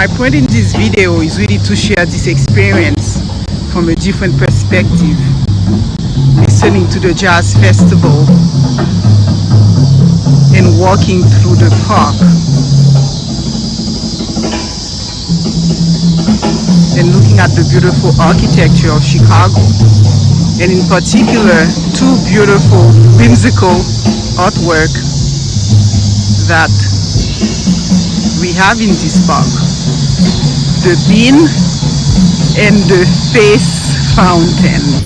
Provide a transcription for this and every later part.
My point in this video is really to share this experience from a different perspective, listening to the jazz festival and walking through the park and looking at the beautiful architecture of Chicago, and in particular two beautiful whimsical artwork that we have in this park: the bean and the face fountain.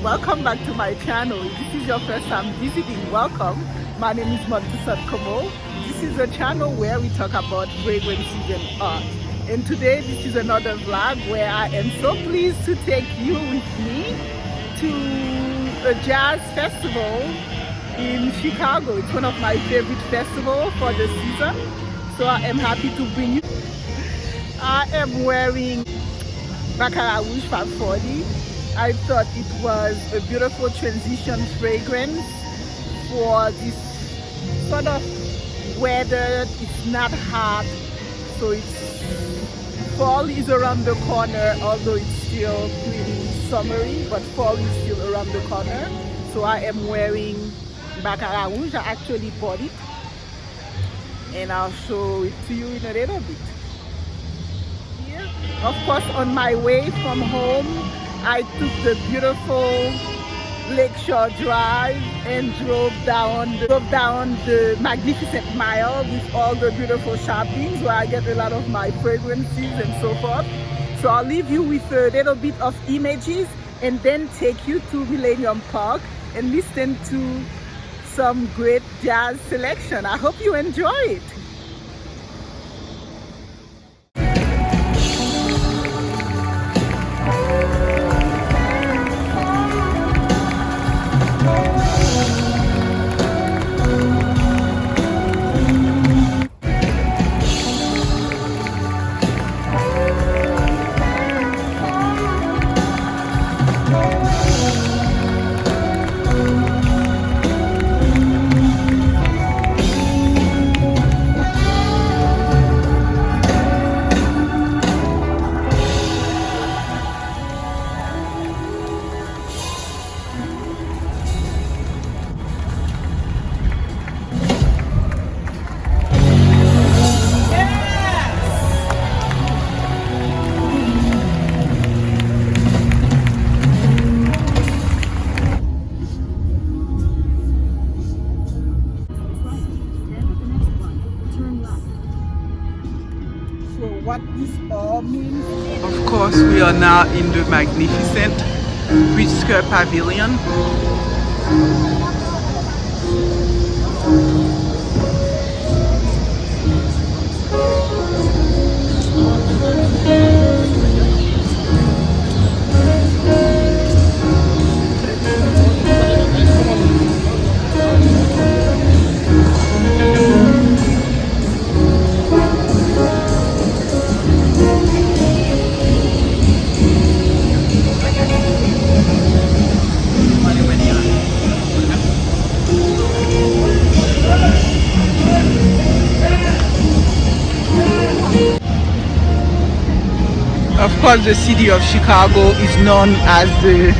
Welcome back to my channel. If this is your first time visiting, welcome. My name is Montusat Komo. This is a channel where we talk about fragrances and art. And today this is another vlog where I am so pleased to take you with me to a jazz festival in Chicago. It's one of my favorite festivals for the season, so I am happy to bring you. I am wearing Baccarat Rouge 540. I thought it was a beautiful transition fragrance for this sort of weather. It's not hot, so fall is around the corner, although it's still pretty summery, but fall is still around the corner. So I am wearing Baccarat Rouge. I actually bought it and I'll show it to you in a little bit. Here, of course, on my way from home, I took the beautiful Lakeshore Drive and drove down the Magnificent Mile with all the beautiful shoppings where I get a lot of my fragrances and so forth. So I'll leave you with a little bit of images and then take you to Millennium Park and listen to some great jazz selection. I hope you enjoy it. What this all means? Of course, we are now in the magnificent Whisker Pavilion. Of course, the city of Chicago is known as the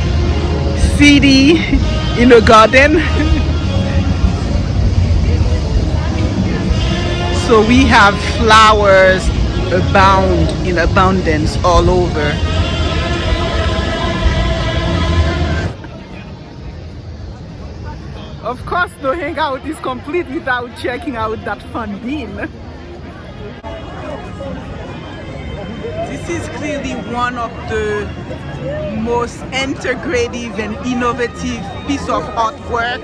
city in a garden. So we have flowers abound in abundance all over. Of course, the hangout is complete without checking out that fun bean. This is clearly one of the most integrative and innovative piece of artwork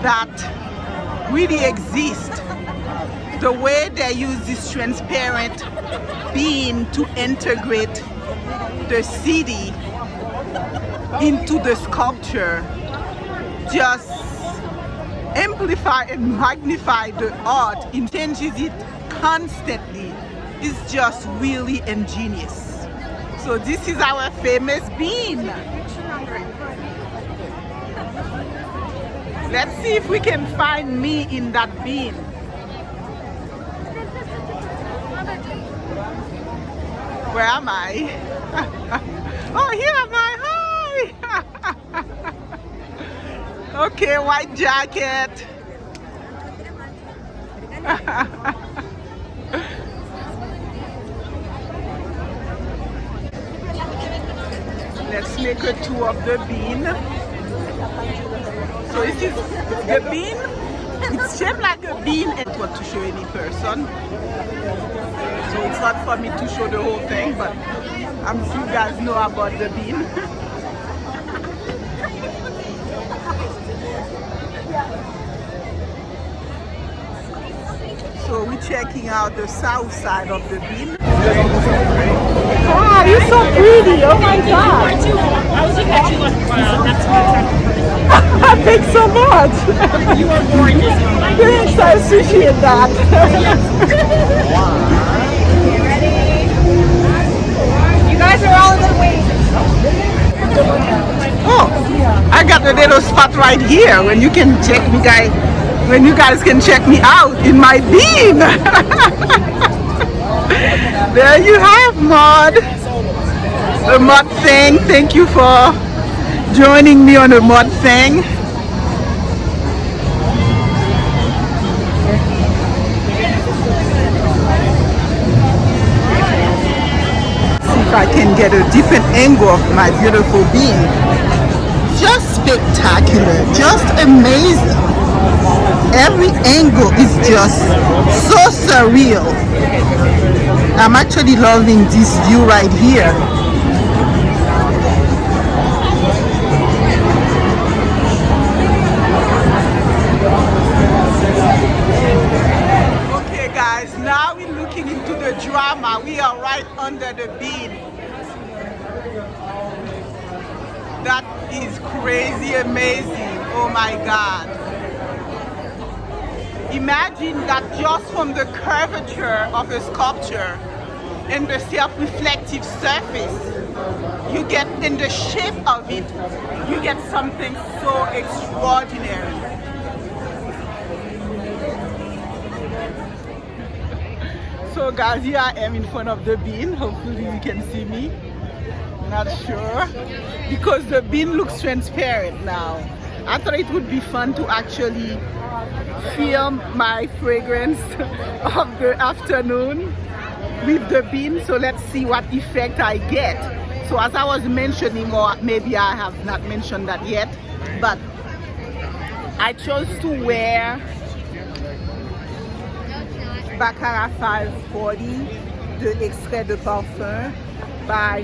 that really exists. The way they use this transparent bean to integrate the city into the sculpture just amplify and magnify the art. It changes it constantly. is just really ingenious. So this is our famous bean. Let's see if we can find me in that bean. Where am I? Oh, here am I. Hi. Okay, white jacket. Let's make a tour of the bean. So this is the bean. It's shaped like a bean. I don't want to show any person. So it's not for me to show the whole thing, but I'm sure you guys know about the bean. So we're checking out the south side of the bean. Ah, you're so pretty. Oh my God. I was looking at you like, wow, that's Thanks so much. You are gorgeous. Thanks, I appreciate that. You guys are all in the way. Oh, I got a little spot right here when you can check me, guys. When you guys can check me out in my bean. There you have Maud. The mud thing. Thank you for joining me on the mud thing. See if I can get a different angle of my beautiful bean. Just spectacular, just amazing. Every angle is just so surreal. I'm actually loving this view right here. Okay guys, now we're looking into the drama. We are right under the bean. That is crazy amazing. Oh my God. Imagine that just from the curvature of a sculpture and the self-reflective surface, you get in the shape of it, you get something so extraordinary. So guys, here I am in front of the bean. Hopefully you can see me. Not sure. Because the bean looks transparent now. I thought it would be fun to actually film my fragrance of the afternoon with the bean. So let's see what effect I get. So as I was mentioning, or maybe I have not mentioned that yet, but I chose to wear Baccarat 540 de Extrait de Parfum by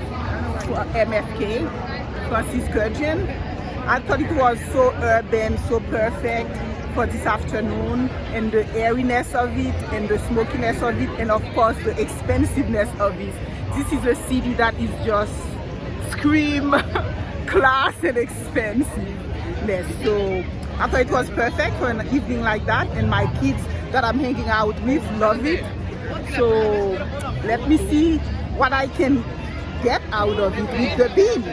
MFK, Francis Kurkdjian. I thought it was so urban, so perfect for this afternoon, and the airiness of it, and the smokiness of it, and of course the expensiveness of it. This is a city that is just scream class and expensiveness. So I thought it was perfect for an evening like that, and my kids that I'm hanging out with love it. So let me see what I can get out of it with the bean.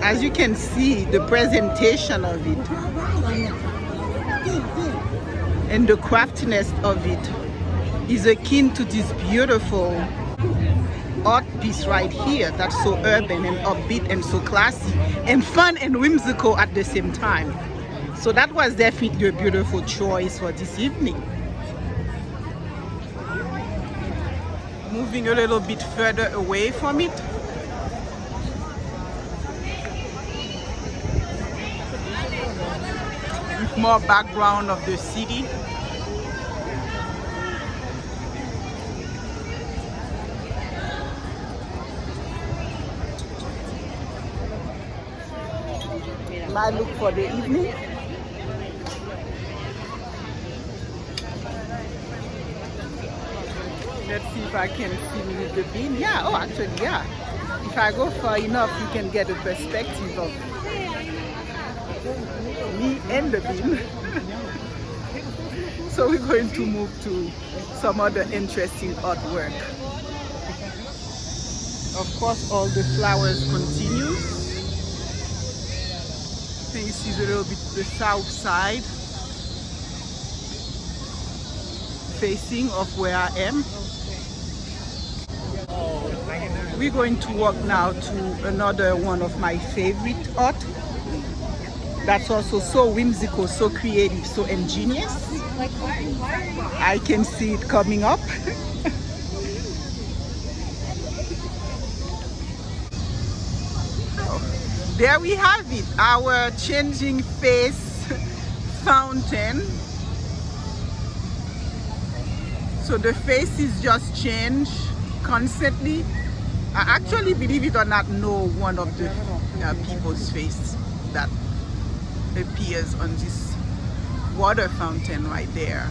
As you can see, the presentation of it and the craftiness of it is akin to this beautiful art piece right here that's so urban and upbeat and so classy and fun and whimsical at the same time. So that was definitely a beautiful choice for this evening. Moving a little bit further away from it. With more background of the city. My look for the evening. Let's see if I can see me with the bean. Yeah, oh actually, yeah. If I go far enough, you can get a perspective of me and the bean. So we're going to move to some other interesting artwork. Of course, all the flowers continue. Can you see a little bit the south side facing of where I am? We're going to walk now to another one of my favorite art. That's also so whimsical, so creative, so ingenious. I can see it coming up. There we have it, our changing face fountain. So the faces just change constantly. I actually, believe it or not, know one of the people's face that appears on this water fountain right there.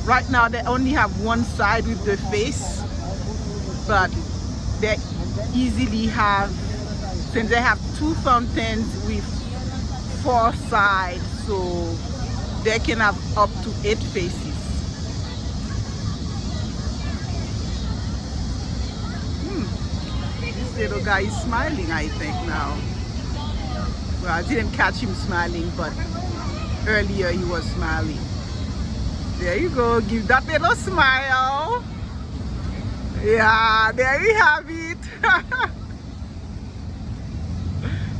Right now they only have one side with the face, but they easily have, since they have two fountains with 4 sides, so they can have up to 8 faces. This little guy is smiling, I think, now. Well, I didn't catch him smiling, but earlier he was smiling. There you go, give that little smile. Yeah, there you have it.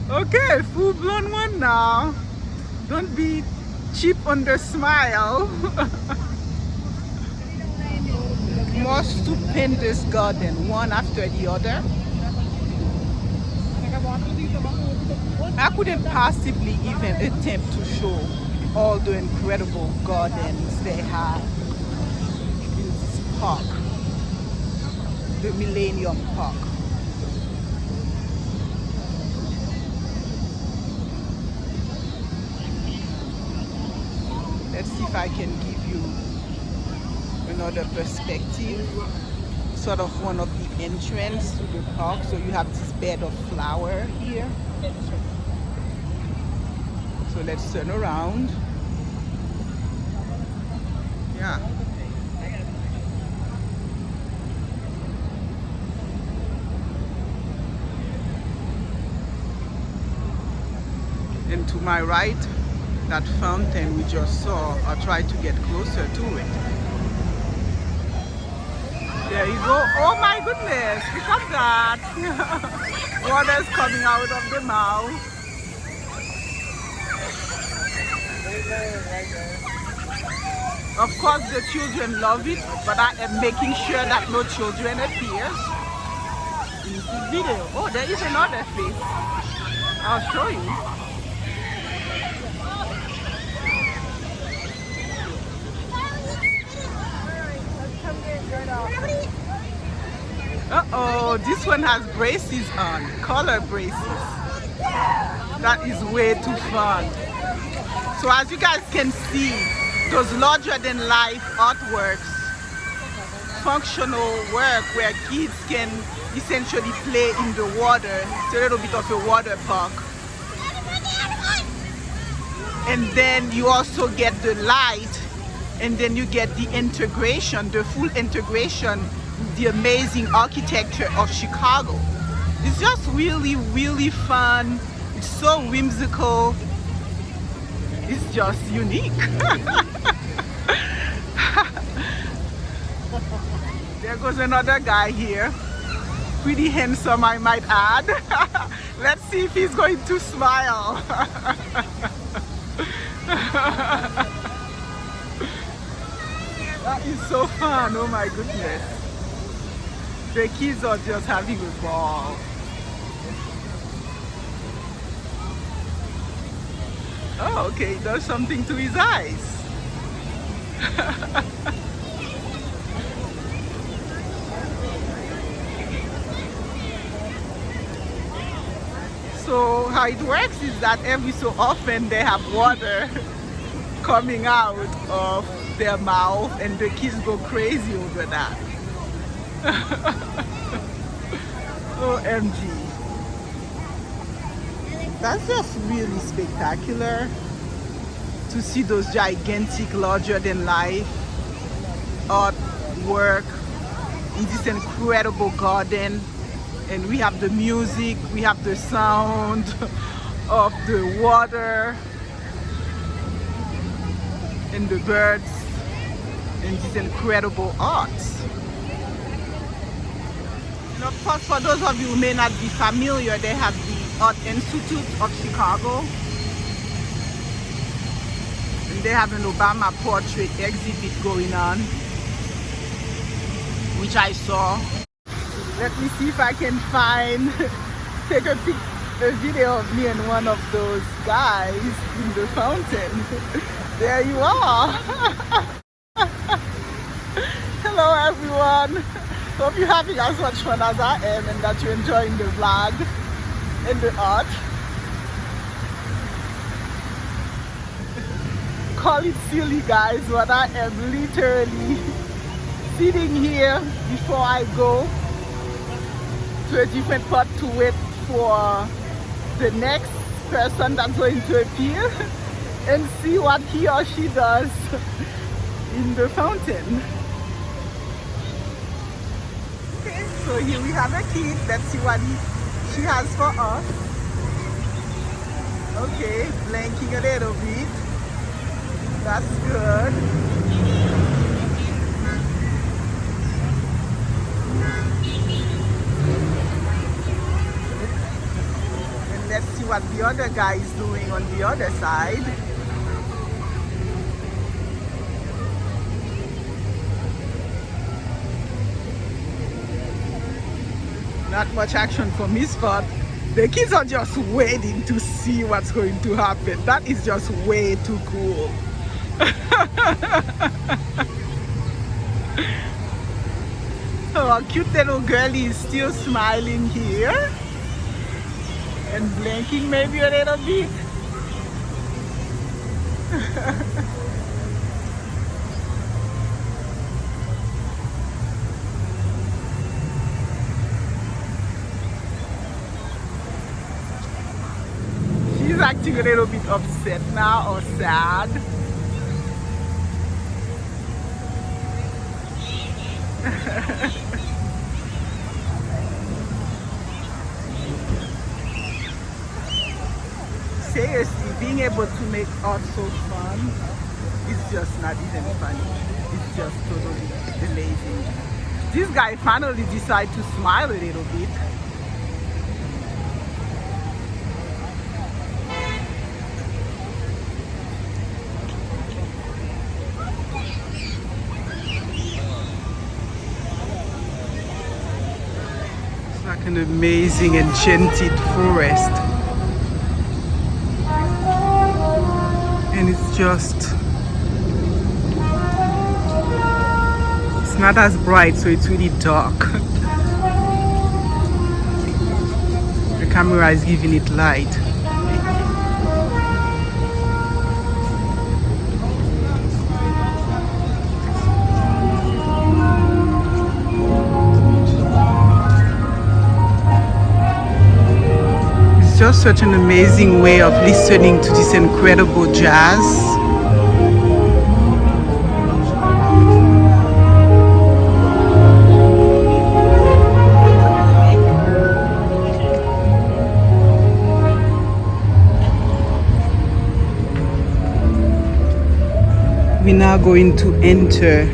Okay, full-blown one now. Don't be cheap on the smile. More stupendous garden, one after the other. I couldn't possibly even attempt to show all the incredible gardens they have in this park, the Millennium Park. Let's see if I can give you another perspective, sort of one of the entrance to the park. So you have this bed of flower here. So let's turn around. Yeah. And to my right, that fountain we just saw, I'll try to get closer to it. There you go. Oh my goodness, look at that. Water's coming out of the mouth. Of course the children love it, but I am making sure that no children appear in this video. Oh, there is another face. I'll show you. Uh-oh, this one has braces on, color braces. That is way too fun. So as you guys can see, those larger than life artworks, functional work where kids can essentially play in the water. It's a little bit of a water park. And then you also get the light, and then you get the integration, the full integration with the amazing architecture of Chicago. It's just really, really fun. It's so whimsical. It's just unique. There goes another guy here. Pretty handsome, I might add. Let's see if he's going to smile. That is so fun, oh my goodness. The kids are just having a ball. Oh, okay, he does something to his eyes. So how it works is that every so often they have water coming out of their mouth and the kids go crazy over that. OMG. That's just really spectacular to see those gigantic, larger than life artwork in this incredible garden. And we have the music, we have the sound of the water and the birds and this incredible art. And of course, for those of you who may not be familiar, they have the Art Institute of Chicago. And they have an Obama portrait exhibit going on, which I saw. Let me see if I can take a video of me and one of those guys in the fountain. There you are. Hello everyone. Hope you're having as much fun as I am and that you're enjoying the vlog and the art. Call it silly guys, but I am literally sitting here before I go to a different part to wait for the next person that's going to appear and see what he or she does in the fountain. Okay, so here we have a kid. Let's see what she has for us. Okay, blinking a little bit. That's good. And let's see what the other guy is doing on the other side. Not much action from his part. The kids are just waiting to see what's going to happen. That is just way too cool. So our cute little girlie is still smiling here and blinking maybe a little bit. She's acting a little bit upset now or sad. Seriously, being able to make art so fun is just not even funny. It's just totally amazing. This guy finally decided to smile a little bit. It's like an amazing enchanted forest. And it's just, it's not as bright, so it's really dark. The camera is giving it light. It's just such an amazing way of listening to this incredible jazz. We're now going to enter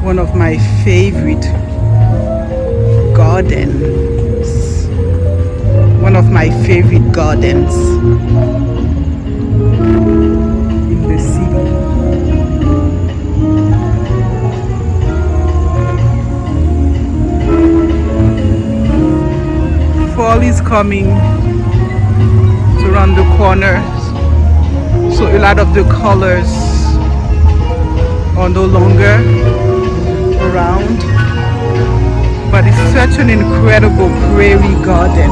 one of my favorite gardens. One of my favorite gardens in the city. Fall is coming to around the corner. So a lot of the colors are no longer around, but it's such an incredible prairie garden,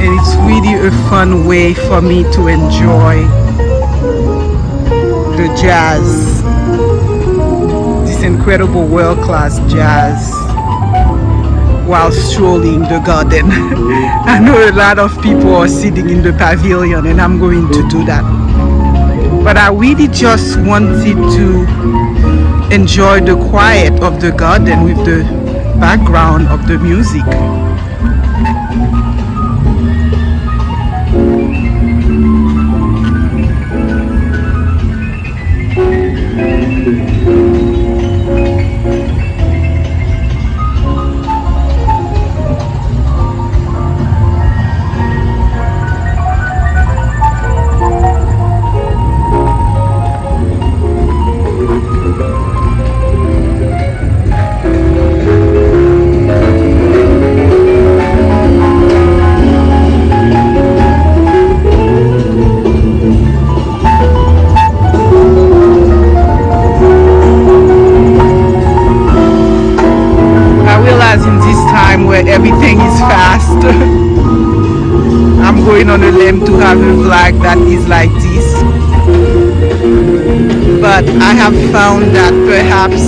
and it's really a fun way for me to enjoy the jazz, this this incredible world-class jazz while strolling the garden. I know a lot of people are sitting in the pavilion and I'm going to do that. But I really just wanted to enjoy the quiet of the garden with the background of the music. Everything is fast. I'm going on a limb to have a flag that is like this, but I have found that perhaps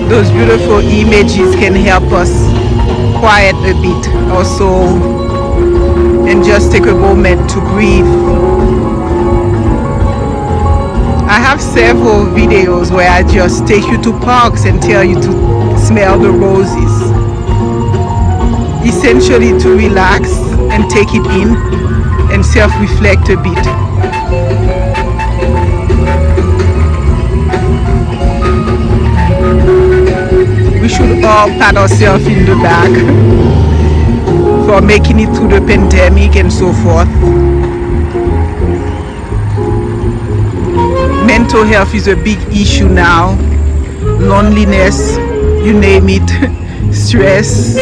those beautiful images can help us quiet a bit our soul and just take a moment to breathe. I have several videos where I just take you to parks and tell you to smell the roses, essentially to relax and take it in and self-reflect a bit. We should all pat ourselves in the back for making it through the pandemic and so forth. Mental health is a big issue now. Loneliness, you name it, stress.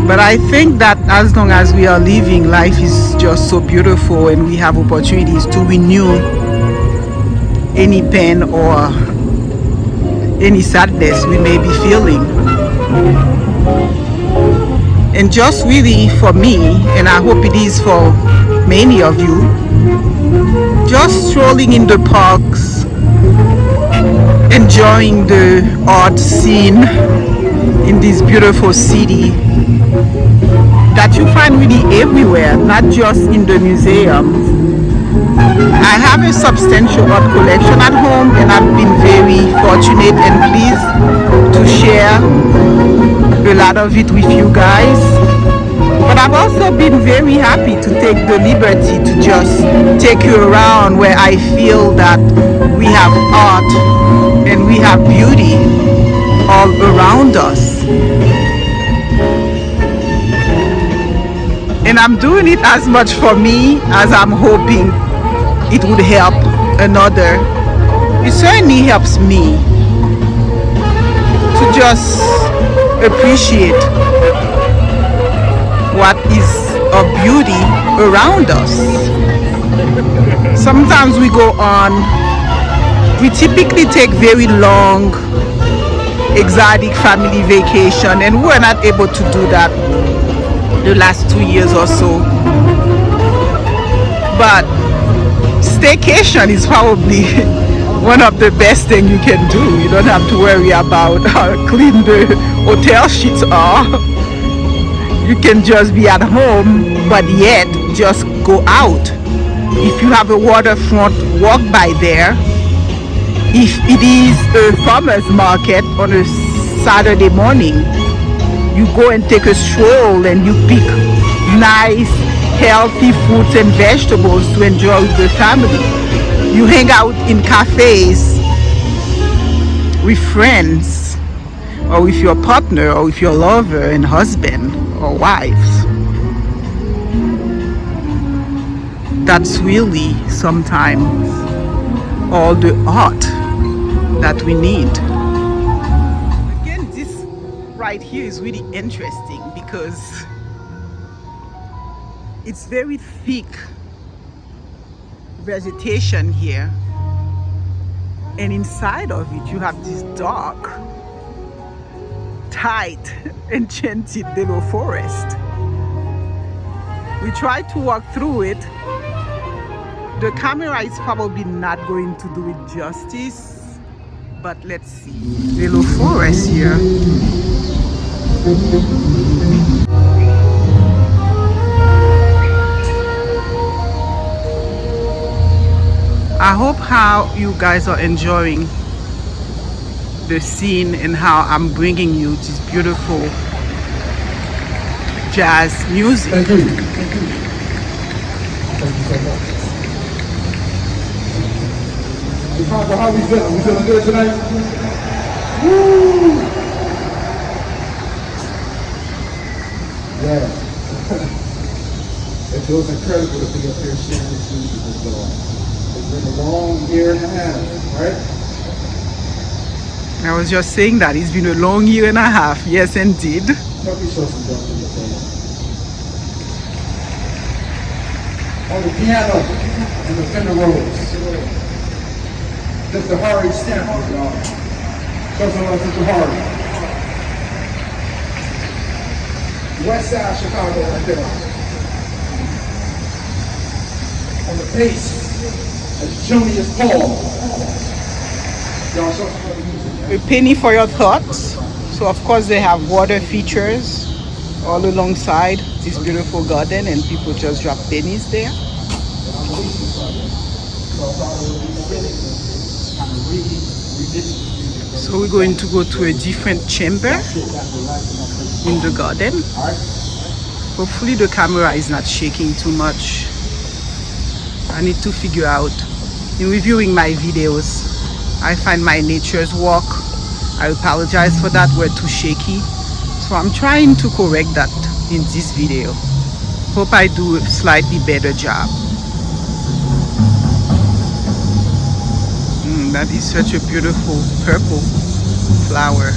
But I think that as long as we are living, life is just so beautiful and we have opportunities to renew any pain or any sadness we may be feeling. And just really for me, and I hope it is for many of you, just strolling in the parks, enjoying the art scene in this beautiful city that you find really everywhere, not just in the museums. I have a substantial art collection at home and I've been very fortunate and pleased to share a lot of it with you guys. But I've also been very happy to take the liberty to just take you around where I feel that we have art and we have beauty all around us. And I'm doing it as much for me as I'm hoping it would help another. It certainly helps me to just appreciate what is of beauty around us. Sometimes we go on, we typically take very long exotic family vacation and we're not able to do that the last 2 years or so. But staycation is probably one of the best things you can do. You don't have to worry about how clean the hotel sheets are. You can just be at home, but yet just go out. If you have a waterfront, walk by there. If it is a farmer's market on a Saturday morning, you go and take a stroll and you pick nice, healthy fruits and vegetables to enjoy with the family. You hang out in cafes with friends or with your partner or with your lover and husband or wives. That's really sometimes all the art that we need. Again, this right here is really interesting because it's very thick vegetation here, and inside of it you have this dark, tight, enchanted little forest. We tried to walk through it. The camera is probably not going to do it justice, but let's see. Little forest here. I hope how you guys are enjoying the scene and how I'm bringing you this beautiful jazz music. Thank you. Thank you. Thank you so much. Hey, Papa, how we feeling? We feeling good tonight? Woo! Yeah. It feels incredible to be up here sharing this music with y'all. It's been a long year and a half, right? I was just saying that it's been a long year and a half. Yes, indeed. Help me show some love to the family. On the piano and the Fender Rhodes. Just the Hardy stamp, y'all. Show some love to the Hardy. West Side Chicago right there. On the bass, that's Junius Paul. Y'all show some love to music. A penny for your thoughts. So of course they have water features all alongside this beautiful garden, and people just drop pennies there. So we're going to go to a different chamber in the garden. Hopefully the camera is not shaking too much. I need to figure out, in reviewing my videos, I find my nature's walk, I apologize for that, were too shaky. So I'm trying to correct that in this video. Hope I do a slightly better job. That is such a beautiful purple flower.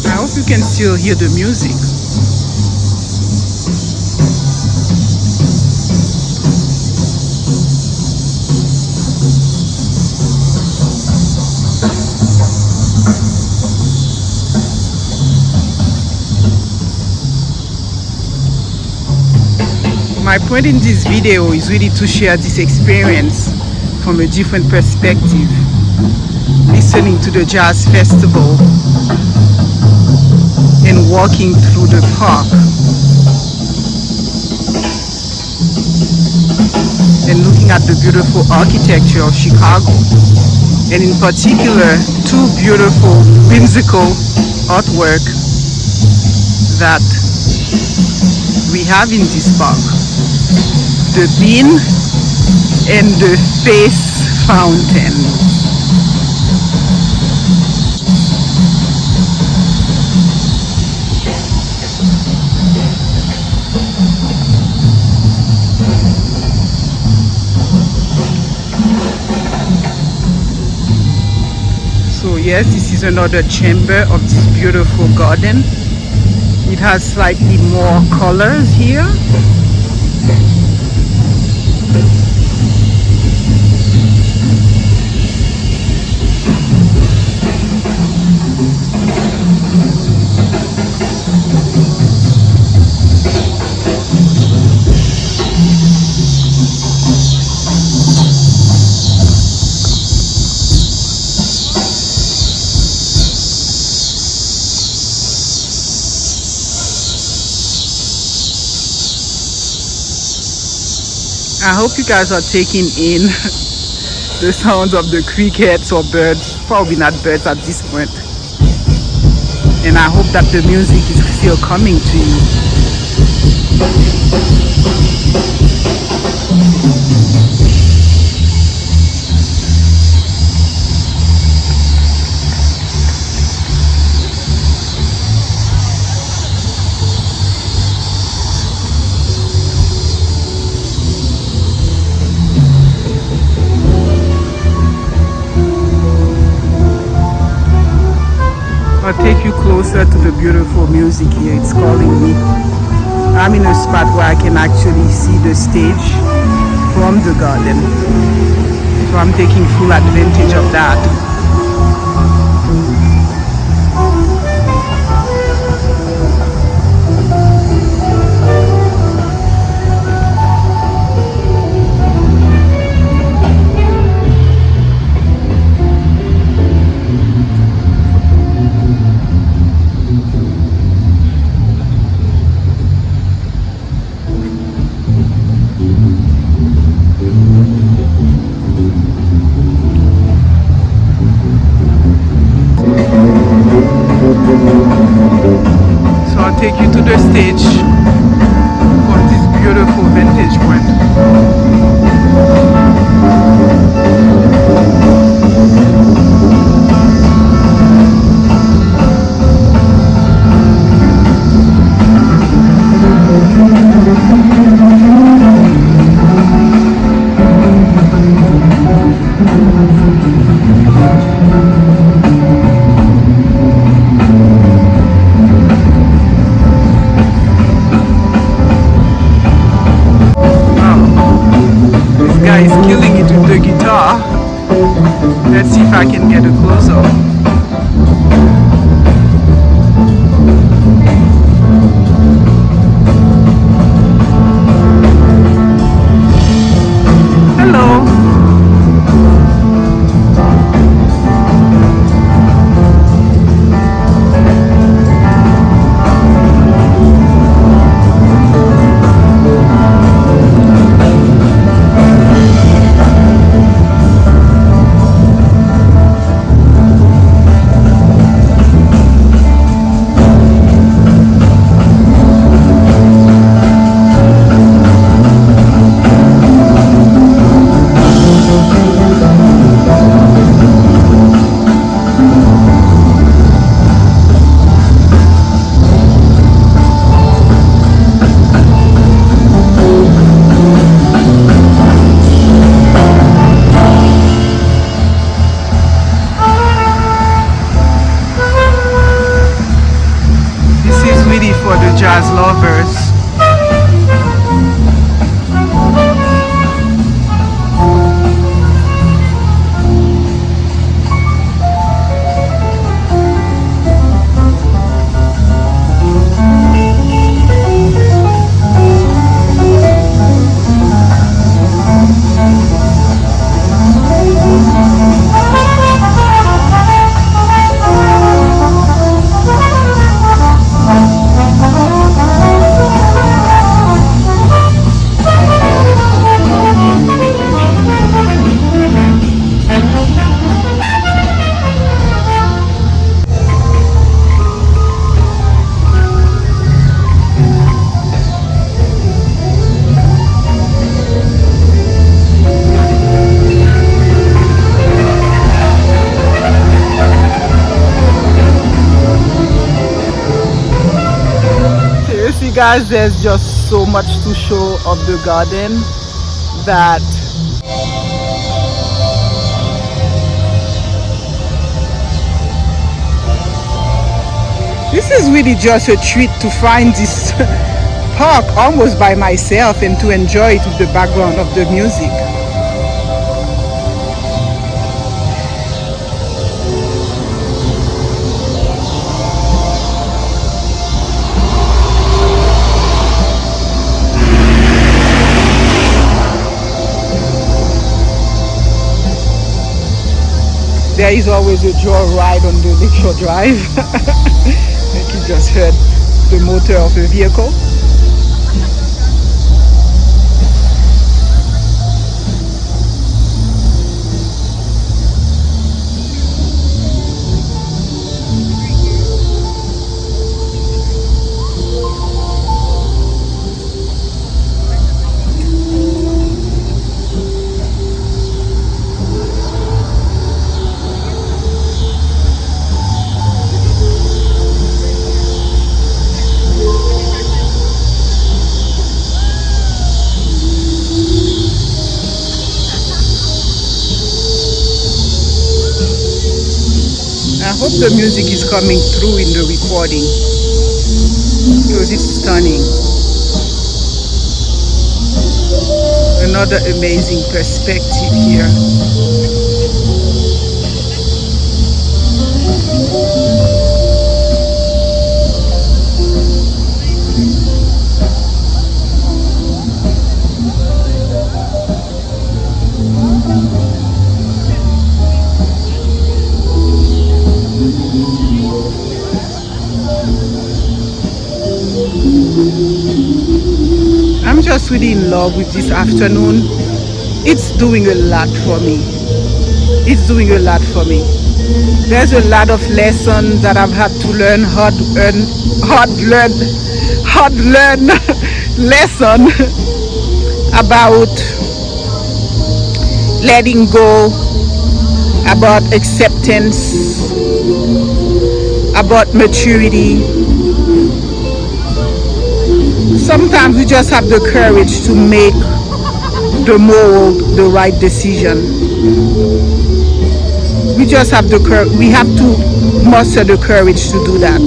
I hope you can still hear the music. My point in this video is really to share this experience from a different perspective. Listening to the jazz festival and walking through the park and looking at the beautiful architecture of Chicago, and in particular two beautiful whimsical artwork that we have in this park. The bean and the face fountain. So yes, this is another chamber of this beautiful garden. It has slightly more colors here. I hope you guys are taking in the sounds of the crickets or birds, probably not birds at this point. And I hope that the music is still coming to you. I'll take you closer to the beautiful music here. It's calling me. I'm in a spot where I can actually see the stage from the garden. So I'm taking full advantage of that. stage for this beautiful vintage point. Is killing it with the guitar. Let's see if I can get a close-up. Hello. For the jazz lovers. Guys, there's just so much to show of the garden that this is really just a treat to find this park almost by myself and to enjoy it with the background of the music. There is always a joy ride on the Lakeshore Drive. Like you just heard the motor of a vehicle. I hope the music is coming through in the recording because it's stunning. Another amazing perspective here. I'm just really in love with this afternoon. It's doing a lot for me. It's doing a lot for me. There's a lot of lessons that I've had to learn, hard learned lesson about letting go, about acceptance, about maturity. Sometimes we just have the courage to make the right decision. We just have we have to muster the courage to do that.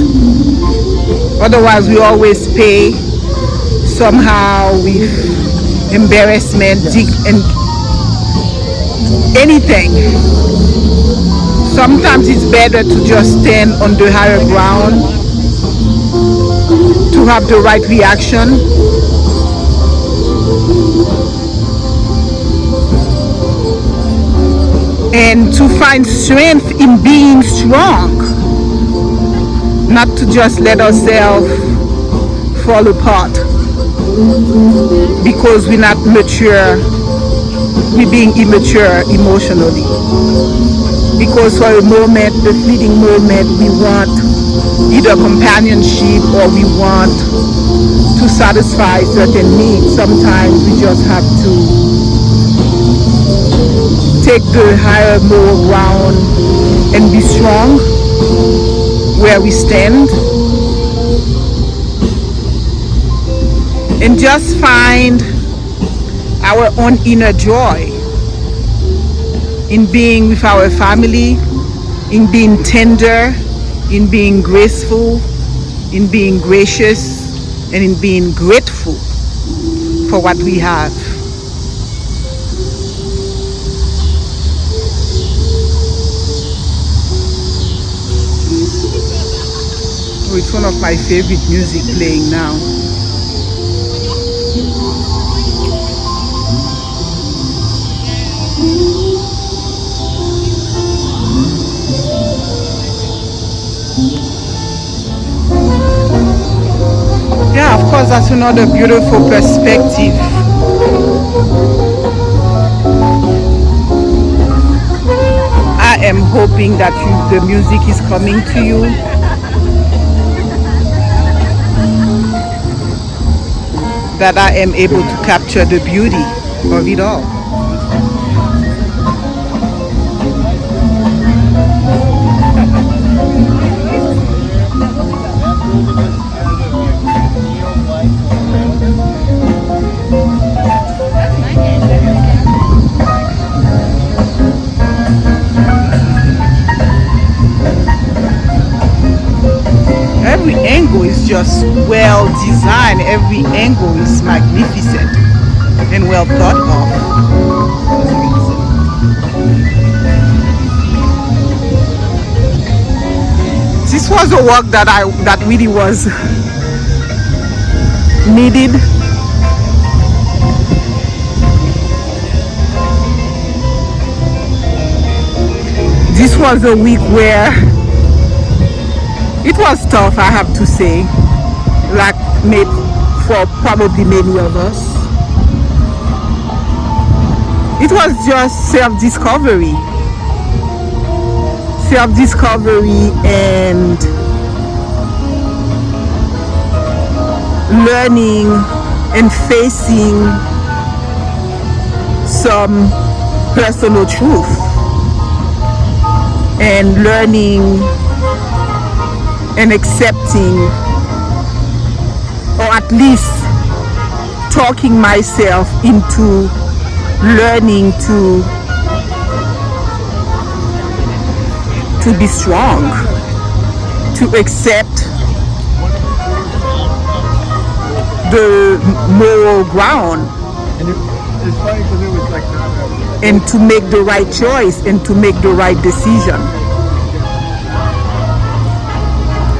Otherwise, we always pay somehow with embarrassment and anything. Sometimes it's better to just stand on the higher ground, to have the right reaction, and to find strength in being strong, not to just let ourselves fall apart because we're not mature, we're being immature emotionally. Because for a moment, a fleeting moment, we want either companionship or we want to satisfy certain needs. Sometimes we just have to take the higher moral ground and be strong where we stand, and just find our own inner joy in being with our family, in being tender, in being graceful, in being gracious, and in being grateful for what we have. Oh, it's one of my favorite music playing now. Yeah, of course, that's another beautiful perspective. I am hoping that the music is coming to you. That I am able to capture the beauty of it all. Every angle is just well designed. Every angle is magnificent and well thought of. This was a work that really was needed. This was a week where it was tough, I have to say, like for probably many of us. It was just self-discovery and learning and facing some personal truth and learning and accepting, or at least talking myself into learning to be strong, to accept the moral ground, And it's funny because it was like that. and to make the right choice and to make the right decision,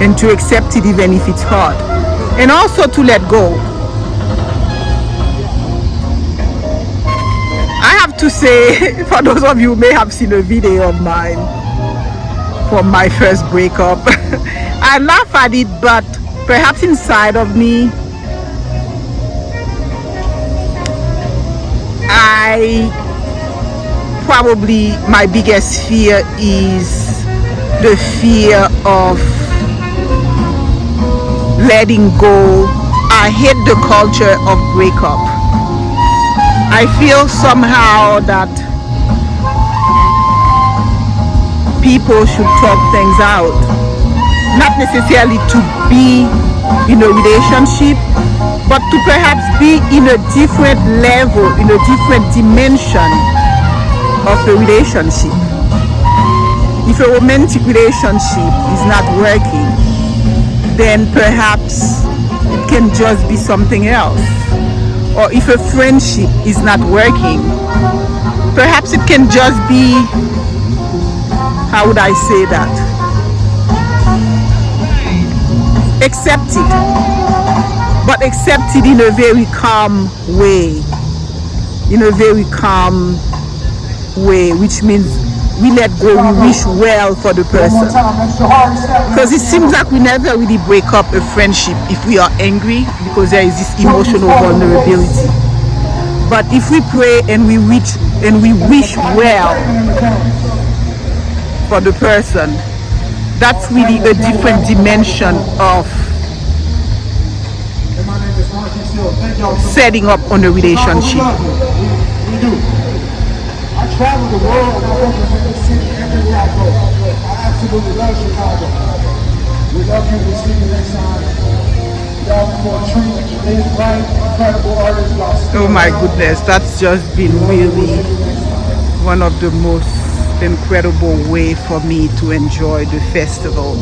and to accept it even if it's hard, and also to let go. I have to say, for those of you who may have seen a video of mine from my first breakup, I laugh at it, but perhaps inside of me, my biggest fear is the fear of letting go I hate the culture of breakup. I feel somehow that people should talk things out, not necessarily to be in a relationship, but to perhaps be in a different level, in a different dimension of a relationship. If a romantic relationship is not working, then perhaps it can just be something else. Or if a friendship is not working, perhaps it can just be, how would I say that? Accept it, but accept it in a very calm way. In a very calm way, which means we let go, we wish well for the person. Because it seems like we never really break up a friendship if we are angry, because there is this emotional vulnerability. But if we pray and we wish well for the person, that's really a different dimension of setting up on a relationship. I travel the world and I work in every city, everywhere I go. I absolutely love Chicago. We love you. We'll see you next time. Y'all for a treat. Today's bright, incredible artists. Oh my goodness, that's just been really one of the most incredible way for me to enjoy the festival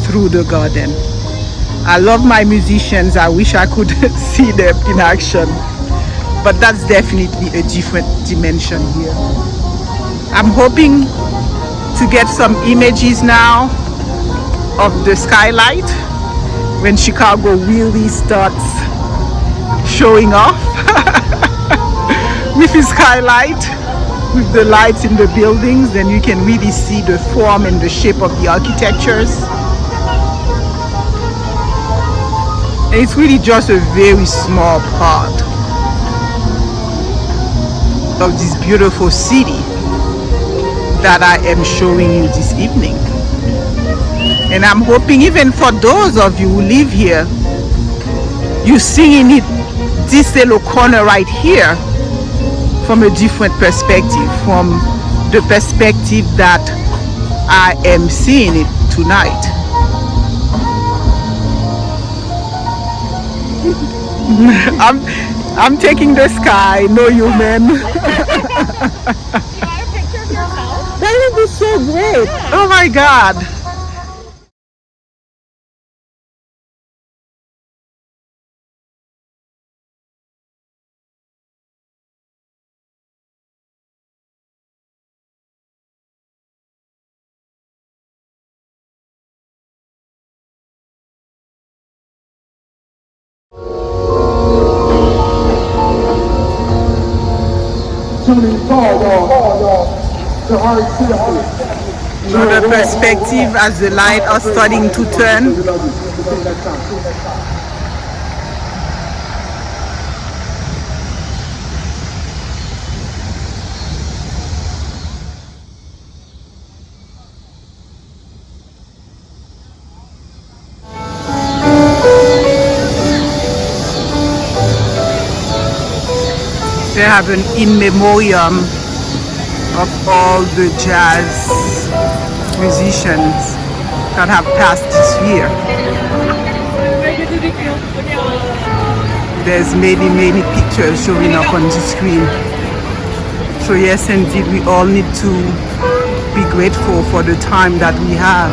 through the garden. I love my musicians. I wish I could see them in action. But that's definitely a different dimension here. I'm hoping to get some images now of the skylight when Chicago really starts showing off with the skylight, with the lights in the buildings. Then you can really see the form and the shape of the architectures. And it's really just a very small part of this beautiful city that I am showing you this evening. And I'm hoping even for those of you who live here, you're seeing it, this little corner right here, from a different perspective, from the perspective that I am seeing it tonight. I'm taking the sky, no human. You want a picture of yourself? That would be so great. Yeah. Oh my God. Another perspective as the light are starting to turn. They have an in memoriam of all the jazz musicians that have passed this year. There's many pictures showing up on the screen. So yes, indeed, we all need to be grateful for the time that we have,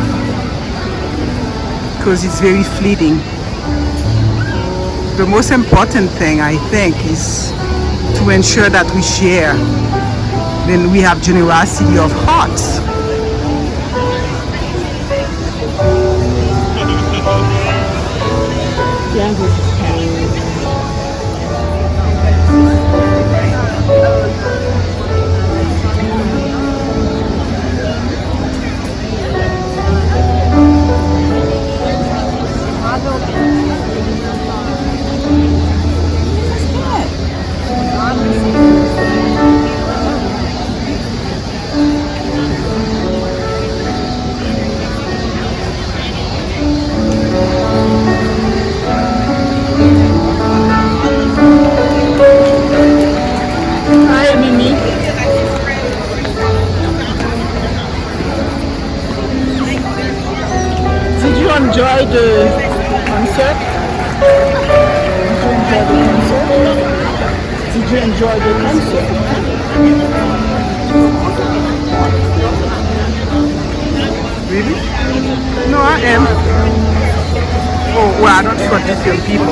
because it's very fleeting. The most important thing, I think, is to ensure that we share. Then we have generosity of hearts. enjoy the concert? Did you enjoy the concert? Really? No, I am. Oh, well, I don't short this young people.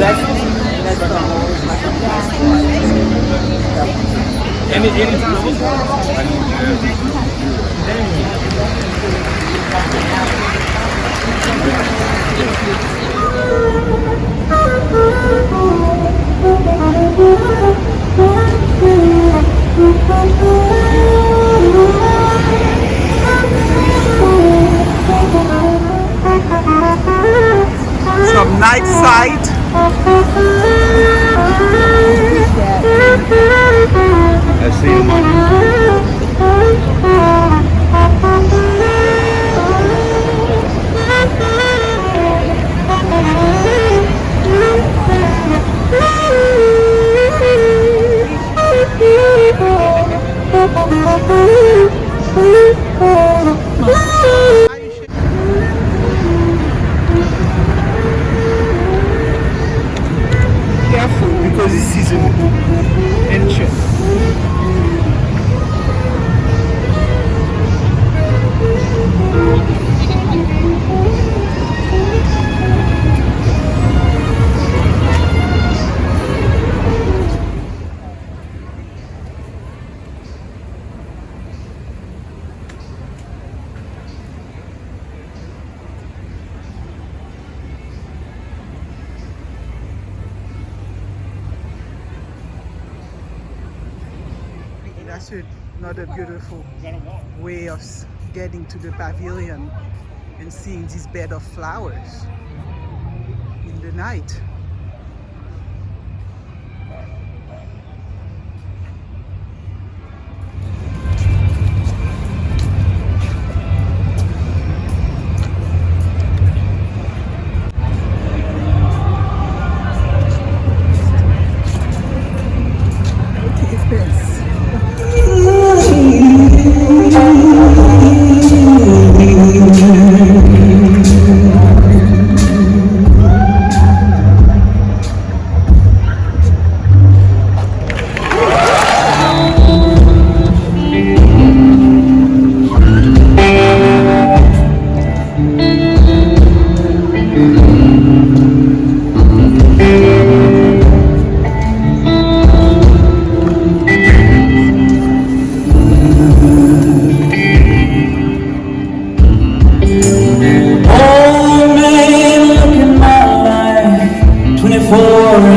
Some night sight. I see the money. Careful because this is an entrance. That's another beautiful way of getting to the pavilion and seeing this bed of flowers in the night.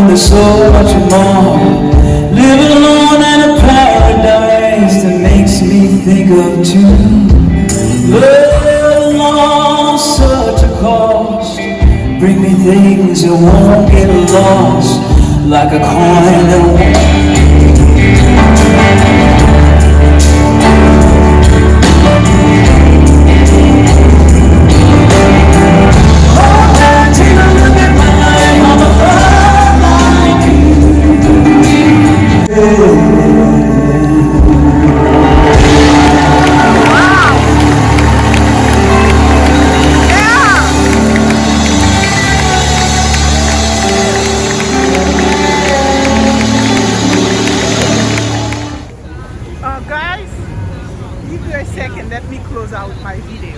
There's so much more. Living alone in a paradise that makes me think of two. Love lost such a cost. Bring me things that won't get lost, like a coin that won't. Guys, give me a second, let me close out my video.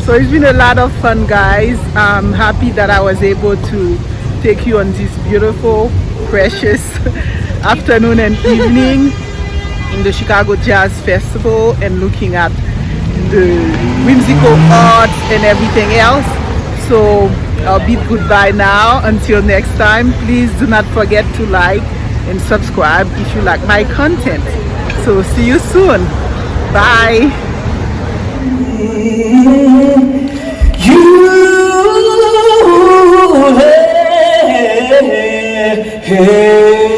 So it's been a lot of fun, guys. I'm happy that I was able to take you on this beautiful, precious afternoon and evening in the Chicago Jazz Festival and looking at the whimsical arts and everything else. So I'll bid goodbye now. Until next time, please do not forget to like and subscribe if you like my content. So see you soon. Bye. Hey, hey, hey.